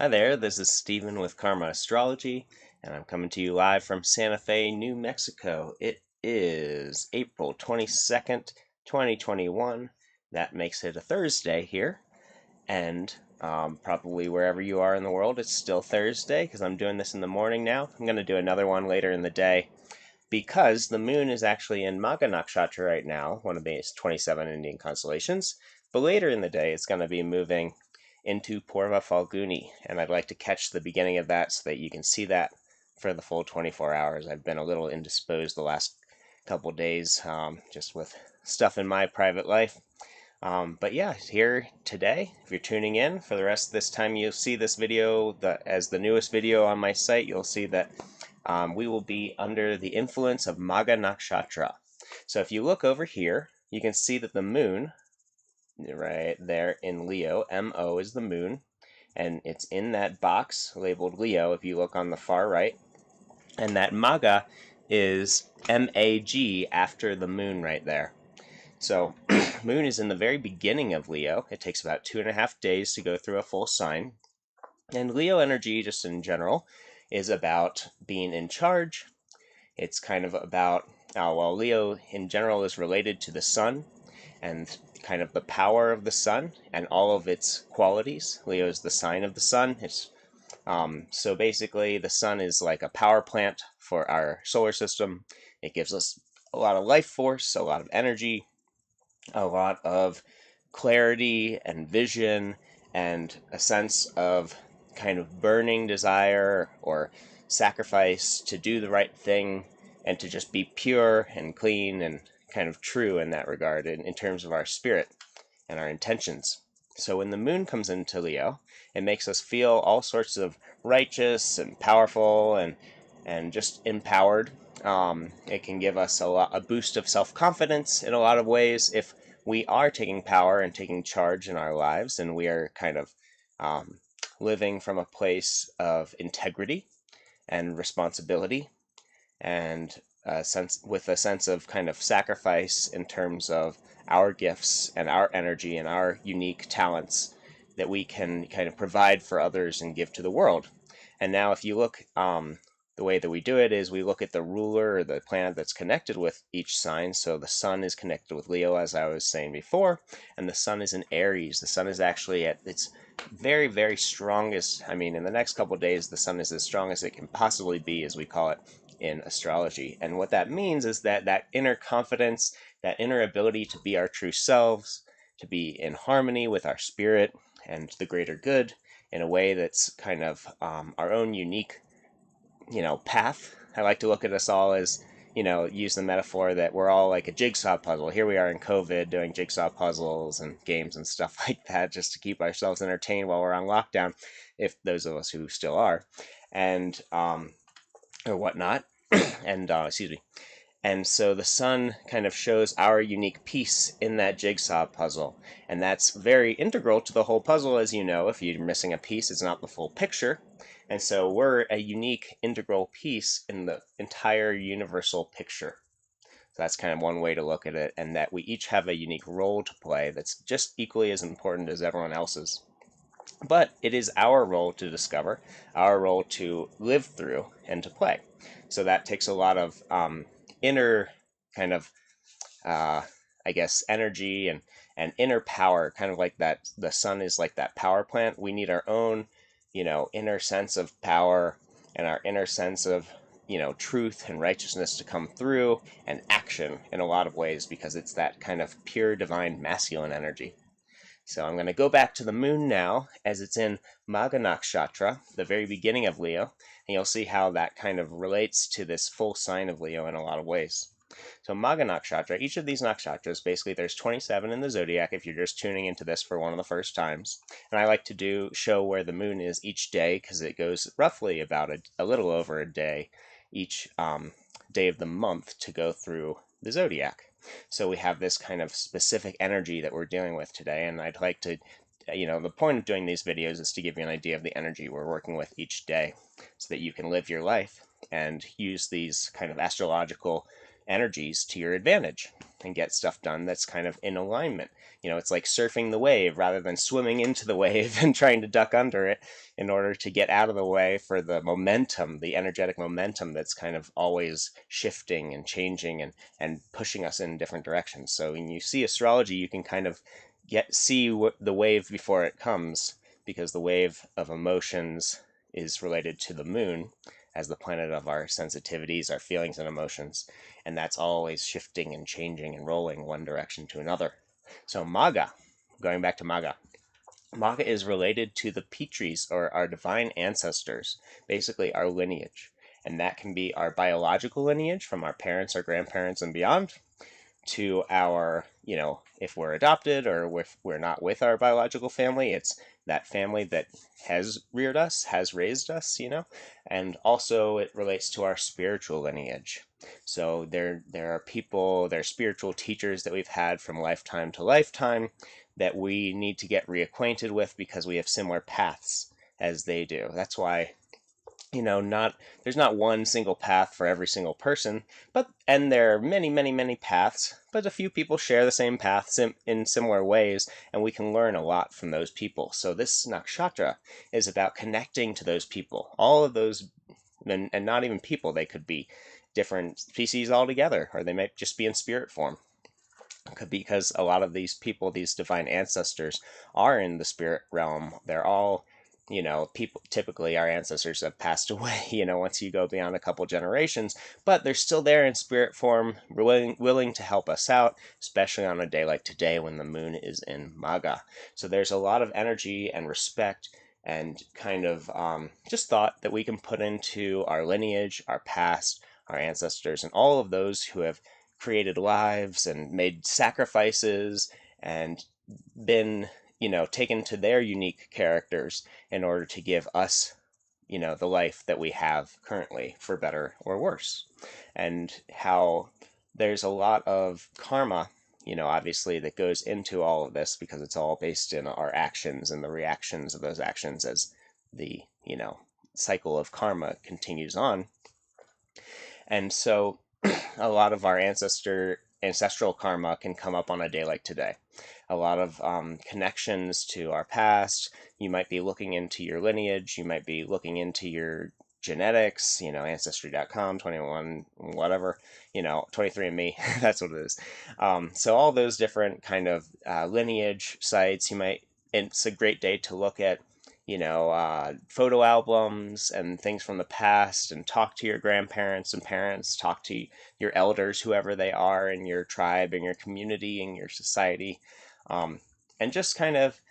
Hi there, this is Stephen with Karma Astrology, and I'm coming to you live from Santa Fe, New Mexico. It is April 22nd, 2021. That makes it a Thursday here, and probably wherever you are in the world, it's still Thursday because I'm doing this in the morning now. I'm going to do another one later in the day because the moon is actually in Magha Nakshatra right now, one of these 27 Indian constellations, but later in the day it's going to be moving into Purva Falguni, and I'd like to catch the beginning of that so that you can see that for the full 24 hours. I've been a little indisposed the last couple days, just with stuff in my private life. But yeah, here today, if you're tuning in, for the rest of this time you'll see this video as the newest video on my site. You'll see that we will be under the influence of Magha Nakshatra. So if you look over here, you can see that the moon, right there in Leo, MO is the moon, and it's in that box labeled Leo if you look on the far right, and that Magha is MAG after the moon right there. So moon is in the very beginning of Leo. It takes about 2.5 days to go through a full sign, and Leo energy, just in general, is about being in charge. It's kind of about, well, Leo in general is related to the sun and kind of the power of the sun and all of its qualities. Leo is the sign of the sun. So basically the sun is like a power plant for our solar system. It gives us a lot of life force, a lot of energy, a lot of clarity and vision, and a sense of kind of burning desire or sacrifice to do the right thing and to just be pure and clean and kind of true in that regard in terms of our spirit and our intentions. So when the moon comes into Leo, it makes us feel all sorts of righteous and powerful and just empowered. It can give us a boost of self-confidence in a lot of ways if we are taking power and taking charge in our lives, and we are kind of living from a place of integrity and responsibility, and with a sense of kind of sacrifice in terms of our gifts and our energy and our unique talents that we can kind of provide for others and give to the world. And now if you look, the way that we do it is we look at the ruler or the planet that's connected with each sign. So the sun is connected with Leo, as I was saying before, and the sun is in Aries. The sun is actually at its very, very strongest. I mean, in the next couple of days, the sun is as strong as it can possibly be, as we call it in astrology. And what that means is that inner confidence, that inner ability to be our true selves, to be in harmony with our spirit and the greater good in a way that's kind of our own unique, path. I like to look at us all as, use the metaphor that we're all like a jigsaw puzzle. Here we are in COVID doing jigsaw puzzles and games and stuff like that just to keep ourselves entertained while we're on lockdown, if those of us who still are, and or whatnot. And excuse me. And so the sun kind of shows our unique piece in that jigsaw puzzle. And that's very integral to the whole puzzle, as you know. If you're missing a piece, it's not the full picture. And so we're a unique, integral piece in the entire universal picture. So that's kind of one way to look at it, and that we each have a unique role to play that's just equally as important as everyone else's. But it is our role to discover, our role to live through, and to play. So that takes a lot of inner kind of, I guess, energy and inner power, kind of like that. The sun is like that power plant. We need our own, inner sense of power and our inner sense of, truth and righteousness to come through, and action in a lot of ways, because it's that kind of pure divine masculine energy. So I'm going to go back to the moon now, as it's in Magha Nakshatra, the very beginning of Leo, and you'll see how that kind of relates to this full sign of Leo in a lot of ways. So Magha Nakshatra, each of these nakshatras, basically there's 27 in the zodiac if you're just tuning into this for one of the first times. And I like to show where the moon is each day, because it goes roughly about a little over a day each day of the month to go through the zodiac. So we have this kind of specific energy that we're dealing with today, and I'd like to, the point of doing these videos is to give you an idea of the energy we're working with each day so that you can live your life and use these kind of astrological energies to your advantage and get stuff done that's kind of in alignment. It's like surfing the wave rather than swimming into the wave and trying to duck under it in order to get out of the way for the momentum, the energetic momentum that's kind of always shifting and changing and pushing us in different directions. So when you see astrology, you can kind of see the wave before it comes, because the wave of emotions is related to the moon as the planet of our sensitivities, our feelings and emotions, and that's always shifting and changing and rolling one direction to another. So Maga, going back to Maga, Maga is related to the Pitris, or our divine ancestors, basically our lineage. And that can be our biological lineage from our parents, our grandparents, and beyond, to our, if we're adopted or if we're not with our biological family, it's that family that has reared us, has raised us, and also it relates to our spiritual lineage. So there are people, there are spiritual teachers that we've had from lifetime to lifetime that we need to get reacquainted with because we have similar paths as they do. That's why there's not one single path for every single person, and there are many, many, many paths, but a few people share the same paths in similar ways, and we can learn a lot from those people. So this nakshatra is about connecting to those people, all of those, and not even people, they could be different species altogether, or they might just be in spirit form. Because a lot of these people, these divine ancestors, are in the spirit realm. They're all people, typically our ancestors have passed away, once you go beyond a couple generations, but they're still there in spirit form, willing to help us out, especially on a day like today when the moon is in Maga. So there's a lot of energy and respect and kind of just thought that we can put into our lineage, our past, our ancestors, and all of those who have created lives and made sacrifices and been taken to their unique characters in order to give us, the life that we have currently, for better or worse. And how there's a lot of karma, obviously, that goes into all of this, because it's all based in our actions and the reactions of those actions as the, cycle of karma continues on. And so a lot of our ancestral karma can come up on a day like today. A lot of connections to our past. You might be looking into your lineage. You might be looking into your genetics, Ancestry.com, 21, whatever, 23andMe, that's what it is. So all those different kind of lineage sites, it's a great day to look at photo albums and things from the past, and talk to your grandparents and parents, talk to your elders, whoever they are in your tribe, in your community, in your society, and just kind of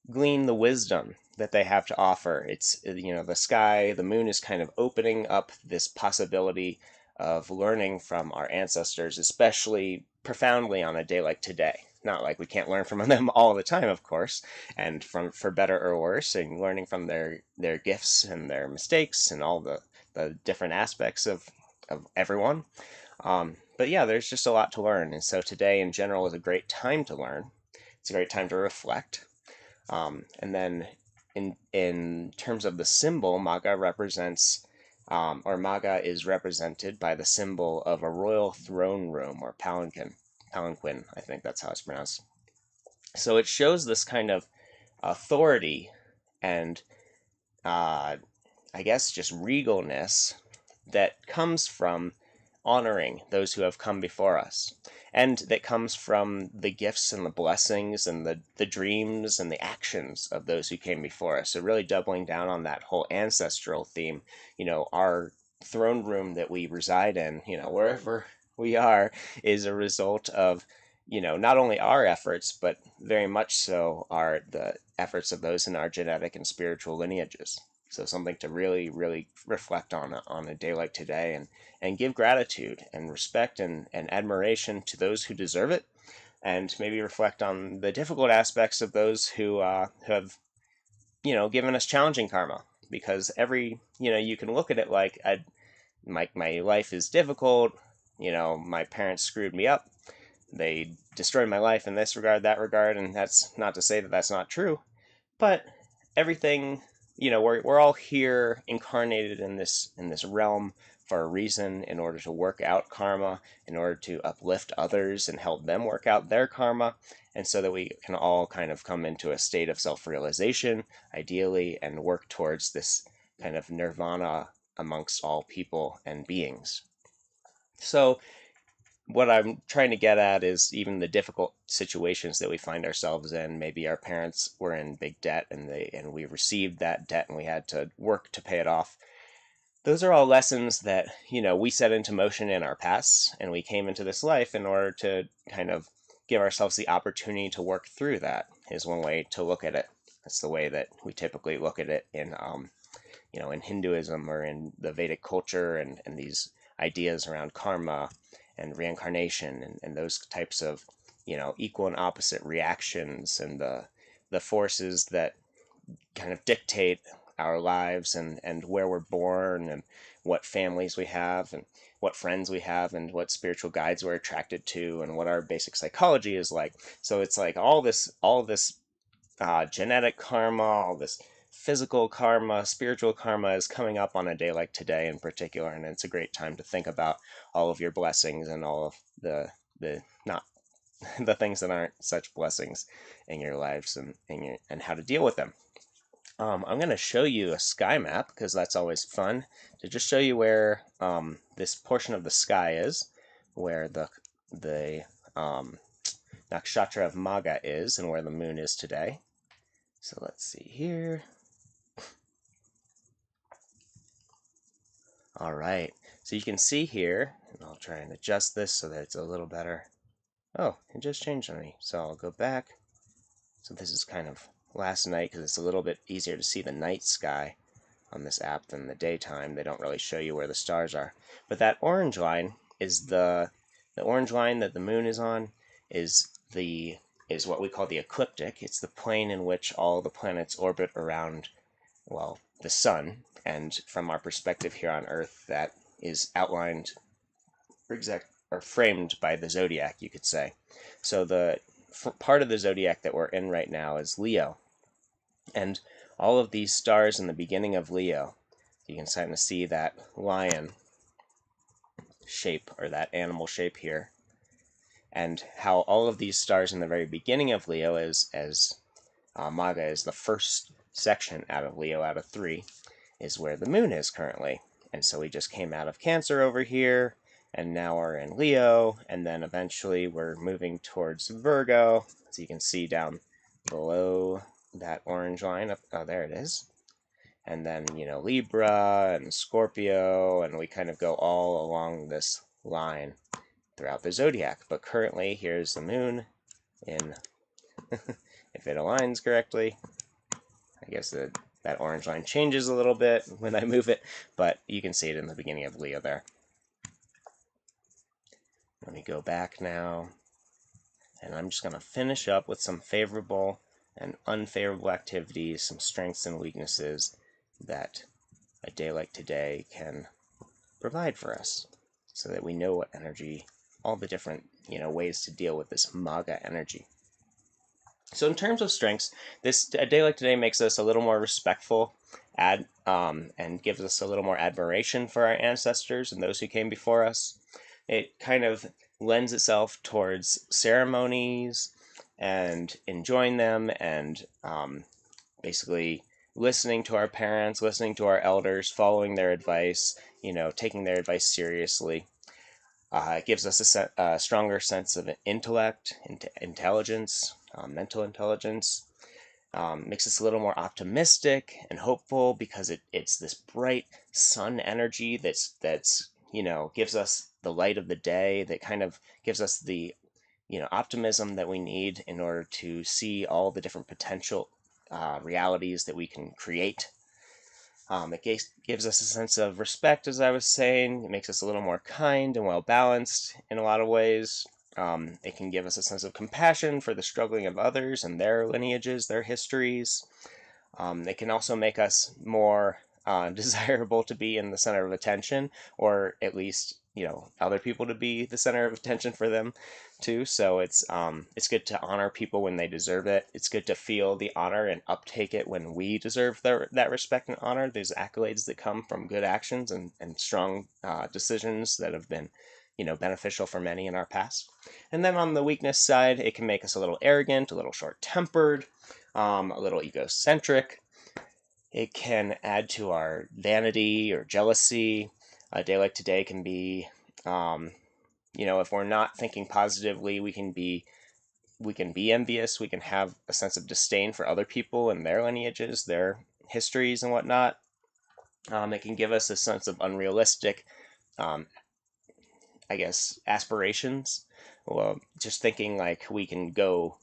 glean the wisdom that they have to offer. It's, the moon is kind of opening up this possibility of learning from our ancestors, especially profoundly on a day like today. Not like we can't learn from them all the time, of course, and for better or worse, and learning from their gifts and their mistakes and all the different aspects of everyone. But yeah, there's just a lot to learn. And so today in general is a great time to learn. It's a great time to reflect. And then in terms of the symbol, Maga represents, or Maga is represented by the symbol of a royal throne room, or palanquin, I think that's how it's pronounced. So it shows this kind of authority and, I guess, just regalness that comes from honoring those who have come before us, and that comes from the gifts and the blessings and the dreams and the actions of those who came before us. So really doubling down on that whole ancestral theme. Our throne room that we reside in, wherever we are, is a result of, not only our efforts, but very much so are the efforts of those in our genetic and spiritual lineages. So something to really, really reflect on a day like today, and give gratitude and respect and admiration to those who deserve it, and maybe reflect on the difficult aspects of those who have, given us challenging karma. Because you can look at it like, my life is difficult, my parents screwed me up, they destroyed my life in this regard, that regard, and that's not to say that that's not true, but everything, we're all here incarnated in this realm for a reason, in order to work out karma, in order to uplift others and help them work out their karma, and so that we can all kind of come into a state of self-realization, ideally, and work towards this kind of nirvana amongst all people and beings. So what I'm trying to get at is even the difficult situations that we find ourselves in. Maybe our parents were in big debt and we received that debt and we had to work to pay it off. Those are all lessons that, we set into motion in our past, and we came into this life in order to kind of give ourselves the opportunity to work through that, is one way to look at it. That's the way that we typically look at it in in Hinduism or in the Vedic culture, and these ideas around karma and reincarnation, and those types of equal and opposite reactions, and the forces that kind of dictate our lives, and where we're born, and what families we have, and what friends we have, and what spiritual guides we're attracted to, and what our basic psychology is like. So it's like all this genetic karma, all this physical karma, spiritual karma is coming up on a day like today in particular, and it's a great time to think about all of your blessings and all of the not the things that aren't such blessings in your lives, and how to deal with them. I'm going to show you a sky map, because that's always fun to just show you where this portion of the sky is, where the nakshatra of Maga is, and where the moon is today. So let's see here. All right, so you can see here, and I'll try and adjust this so that it's a little better. Oh, it just changed on me, so I'll go back. So this is kind of last night, because it's a little bit easier to see the night sky on this app than the daytime. They don't really show you where the stars are. But that orange line is the orange line that the moon is on, is what we call the ecliptic. It's the plane in which all the planets orbit around, well, the sun. And from our perspective here on Earth, that is outlined or framed by the zodiac, you could say. So the part of the zodiac that we're in right now is Leo. And all of these stars in the beginning of Leo, you can kind of see that lion shape, or that animal shape here, and how all of these stars in the very beginning of Leo as Maga is the first section out of Leo out of 3, is where the moon is currently. And so we just came out of Cancer over here, and now we're in Leo, and then eventually we're moving towards Virgo, as you can see down below that orange line. Oh, there it is. And then, Libra and Scorpio, and we kind of go all along this line throughout the zodiac. But currently, here's the moon in, if it aligns correctly, I guess that orange line changes a little bit when I move it, but you can see it in the beginning of Leo there. Let me go back now, and I'm just going to finish up with some favorable and unfavorable activities, some strengths and weaknesses that a day like today can provide for us, so that we know what energy, all the different ways to deal with this Maga energy. So in terms of strengths, a day like today makes us a little more respectful, and gives us a little more admiration for our ancestors and those who came before us. It kind of lends itself towards ceremonies and enjoying them, and basically listening to our parents, listening to our elders, following their advice, taking their advice seriously. It gives us a stronger sense of intellect, intelligence, mental intelligence. Makes us a little more optimistic and hopeful, because it's this bright sun energy that's gives us the light of the day, that kind of gives us the optimism that we need in order to see all the different potential realities that we can create. It gives us a sense of respect, as I was saying. It makes us a little more kind and well-balanced in a lot of ways. It can give us a sense of compassion for the struggling of others and their lineages, their histories. It can also make us more desirable to be in the center of attention, or at least other people to be the center of attention for them too. So it's good to honor people when they deserve it. It's good to feel the honor and uptake it when we deserve that respect and honor. There's accolades that come from good actions and strong decisions that have been beneficial for many in our past. And then on the weakness side, it can make us a little arrogant, a little short-tempered, a little egocentric. It can add to our vanity or jealousy. A day like today can be, if we're not thinking positively, we can be envious. We can have a sense of disdain for other people and their lineages, their histories, and whatnot. It can give us a sense of unrealistic, um, I guess, aspirations. Well, just thinking like we can go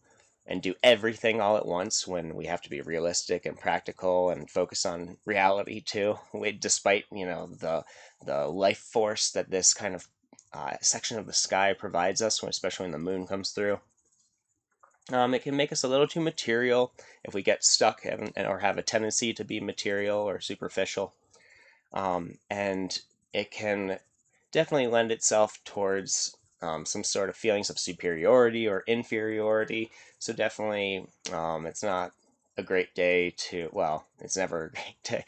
and do everything all at once when we have to be realistic and practical and focus on reality too. Despite the life force that this kind of section of the sky provides us, especially when the moon comes through. It can make us a little too material if we get stuck or have a tendency to be material or superficial. And it can definitely lend itself towards some sort of feelings of superiority or inferiority. So definitely, it's not a great day it's never a great day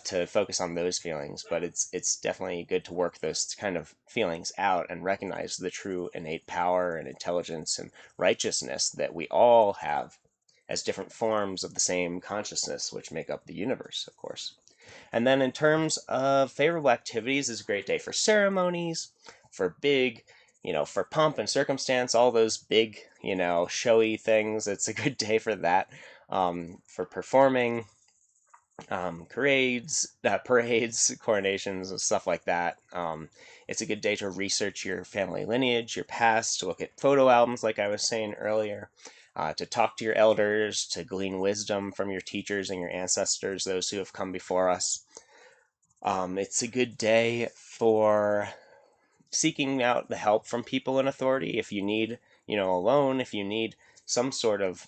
to focus on those feelings, but it's definitely good to work those kind of feelings out and recognize the true innate power and intelligence and righteousness that we all have as different forms of the same consciousness which make up the universe, of course. And then in terms of favorable activities, it's a great day for ceremonies, for for pomp and circumstance, all those big, showy things. It's a good day for that, for performing, parades, coronations, and stuff like that. It's a good day to research your family lineage, your past, to look at photo albums, like I was saying earlier, to talk to your elders, to glean wisdom from your teachers and your ancestors, those who have come before us. It's a good day for seeking out the help from people in authority. If you need, a loan, if you need some sort of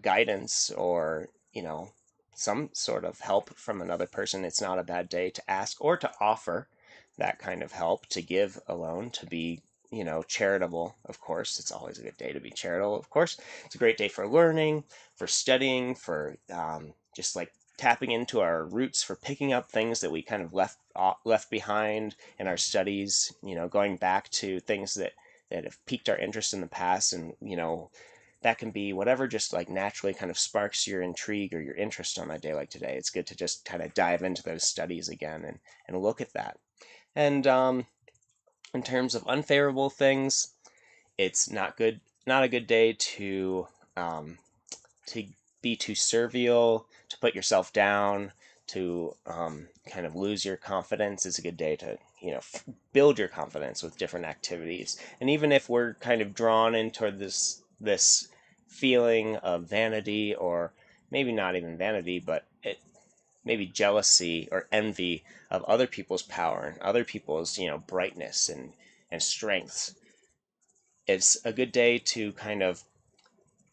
guidance or, some sort of help from another person, it's not a bad day to ask or to offer that kind of help, to give a loan, to be, charitable, of course. It's always a good day to be charitable, of course. It's a great day for learning, for studying, for just like tapping into our roots, for picking up things that we kind of left behind in our studies, going back to things that have piqued our interest in the past. And that can be whatever just like naturally kind of sparks your intrigue or your interest on a day like today. It's good to just kind of dive into those studies again and look at that. And in terms of unfavorable things, it's not a good day um, to be too servile, to put yourself down, to kind of lose your confidence. It's a good day to build your confidence with different activities. And even if we're kind of drawn in toward this feeling of vanity, or maybe not even vanity, but maybe jealousy or envy of other people's power and other people's brightness and strengths, it's a good day to kind of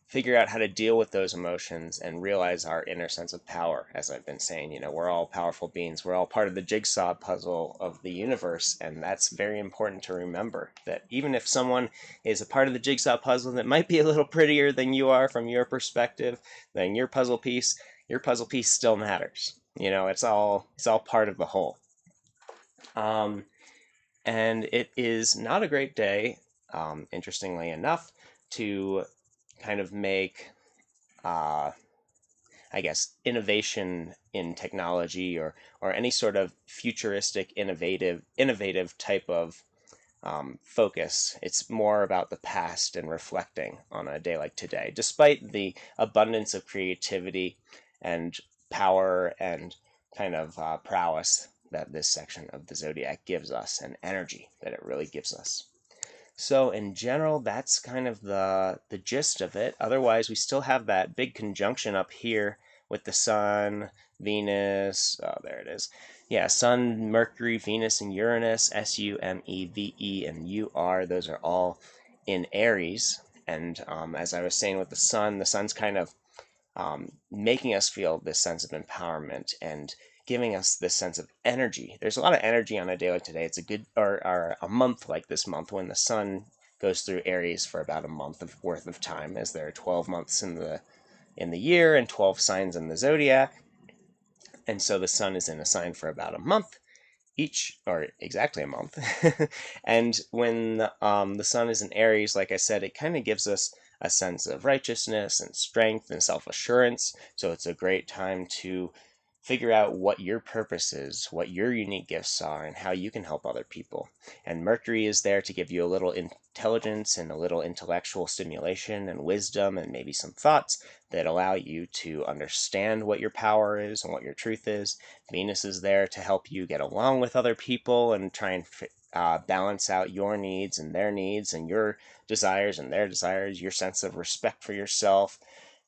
figure out how to deal with those emotions and realize our inner sense of power. As I've been saying, we're all powerful beings. We're all part of the jigsaw puzzle of the universe, and that's very important to remember, that even if someone is a part of the jigsaw puzzle that might be a little prettier than you are from your perspective, then your puzzle piece still matters. It's all part of the whole. And it is not a great day, interestingly enough, to kind of make, I guess, innovation in technology or any sort of futuristic, innovative type of focus. It's more about the past and reflecting on a day like today, despite the abundance of creativity and power and kind of prowess that this section of the zodiac gives us, and energy that it really gives us. So in general, that's kind of the gist of it. Otherwise, we still have that big conjunction up here with the Sun, Venus. Oh, there it is. Yeah, Sun, Mercury, Venus, and Uranus. SUMEVE and UR. Those are all in Aries. And as I was saying with the sun's kind of making us feel this sense of empowerment and giving us this sense of energy. There's a lot of energy on a day like today. It's a good, or a month like this month when the sun goes through Aries for about a month of worth of time, as there are 12 months in the year and 12 signs in the zodiac. And so the sun is in a sign for about a month each, or exactly a month. And when the sun is in Aries, like I said, it kind of gives us a sense of righteousness and strength and self-assurance. So it's a great time to figure out what your purpose is, what your unique gifts are, and how you can help other people. And Mercury is there to give you a little intelligence and a little intellectual stimulation and wisdom and maybe some thoughts that allow you to understand what your power is and what your truth is. Venus is there to help you get along with other people and try and balance out your needs and their needs and your desires and their desires, your sense of respect for yourself,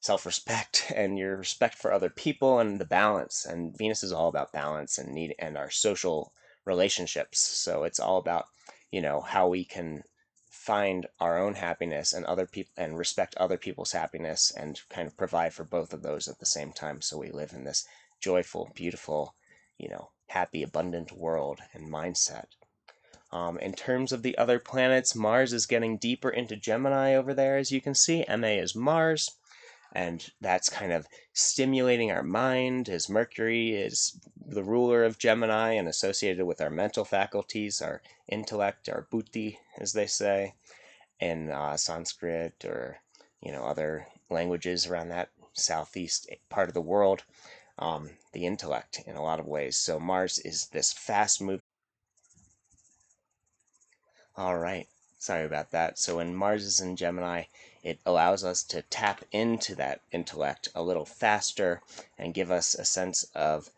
self-respect, and your respect for other people, and the balance. And Venus is all about balance and need and our social relationships. So it's all about, how we can find our own happiness and other people and respect other people's happiness and kind of provide for both of those at the same time, so we live in this joyful, beautiful, happy, abundant world and mindset. In terms of the other planets, Mars is getting deeper into Gemini over there, as you can see. MA is Mars, and that's kind of stimulating our mind, as Mercury is the ruler of Gemini and associated with our mental faculties, our intellect, our buddhi, as they say, in Sanskrit or other languages around that southeast part of the world. The intellect in a lot of ways. So Mars is this fast moving. All right, sorry about that. So when Mars is in Gemini, it allows us to tap into that intellect a little faster and give us a sense of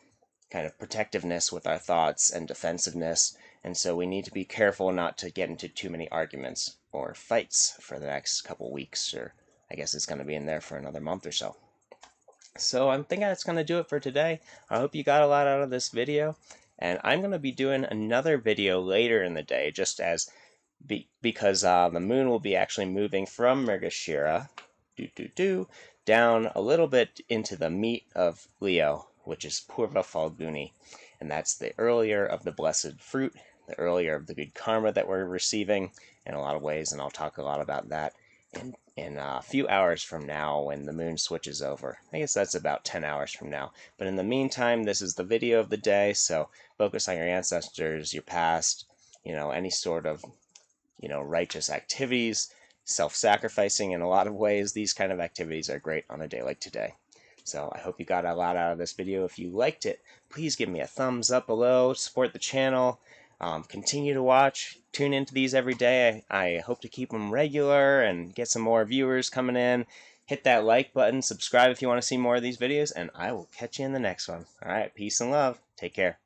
kind of protectiveness with our thoughts and defensiveness. And so we need to be careful not to get into too many arguments or fights for the next couple weeks, or I guess it's going to be in there for another month or so. So I'm thinking that's going to do it for today. I hope you got a lot out of this video. And I'm going to be doing another video later in the day, just as because the moon will be actually moving from Mrigashira down a little bit into the meat of Leo, which is Purva Falguni. And that's the earlier of the blessed fruit, the earlier of the good karma that we're receiving in a lot of ways. And I'll talk a lot about that in a few hours from now when the moon switches over. I guess that's about 10 hours from now. But in the meantime, this is the video of the day, so focus on your ancestors, your past, any sort of righteous activities, self-sacrificing in a lot of ways. These kind of activities are great on a day like today. So I hope you got a lot out of this video. If you liked it, please give me a thumbs up below, support the channel, continue to watch, tune into these every day. I hope to keep them regular and get some more viewers coming in. Hit that like button, subscribe if you want to see more of these videos, and I will catch you in the next one. Alright, peace and love. Take care.